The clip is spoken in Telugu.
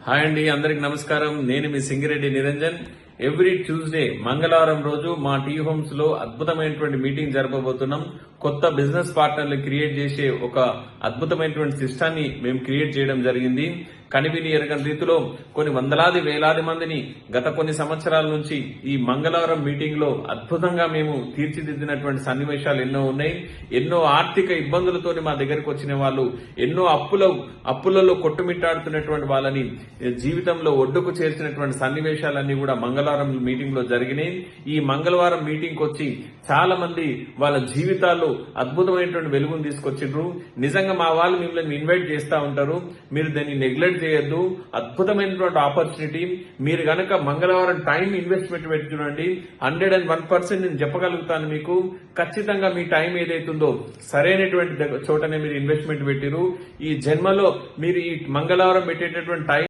హాయ్ అండి, అందరికి నమస్కారం. నేను మీ సింగిరెడ్డి నిరంజన్. ఎవ్రీ ట్యూస్డే మంగళవారం రోజు మా టీ హోమ్స్ లో అద్భుతమైనటువంటి మీటింగ్ జరపబోతున్నాం. కొత్త బిజినెస్ పార్ట్నర్లు క్రియేట్ చేసే ఒక అద్భుతమైనటువంటి సిస్టాన్ని మేము క్రియేట్ చేయడం జరిగింది. కనివిని ఎరగని రీతిలో కొన్ని వందలాది వేలాది మందిని గత కొన్ని సంవత్సరాల నుంచి ఈ మంగళవారం మీటింగ్ లో అద్భుతంగా మేము తీర్చిదిద్దినటువంటి సన్నివేశాలు ఎన్నో ఉన్నాయి. ఎన్నో ఆర్థిక ఇబ్బందులతో మా దగ్గరకు వచ్చిన వాళ్ళు, ఎన్నో అప్పులలో కొట్టుమిట్టాడుతున్నటువంటి వాళ్ళని జీవితంలో ఒడ్డుకు చేర్చినటువంటి సన్నివేశాలన్నీ కూడా మంగళవారం మీటింగ్ లో జరిగినాయి. ఈ మంగళవారం మీటింగ్ వచ్చి చాలా మంది వాళ్ళ జీవితాల్లో అద్భుతమైనటువంటి వెలుగును తీసుకొచ్చిండ్రు. నిజంగా మా వాళ్ళు మిమ్మల్ని ఇన్వైట్ చేస్తా ఉంటారు, మీరు దాన్ని నెగ్లెక్ట్ చేయొద్దు. అద్భుతమైనటువంటి ఆపర్చునిటీ. మీరు గనక మంగళవారం టైం ఇన్వెస్ట్మెంట్ పెట్టి చూడండి, 101% నేను చెప్పగలుగుతాను మీకు. ఖచ్చితంగా మీ టైం ఏదైతుందో సరైనటువంటి చోటనే మీరు ఇన్వెస్ట్మెంట్ పెట్టిరు. ఈ జన్మలో మీరు ఈ మంగళవారం పెట్టేటటువంటి టైం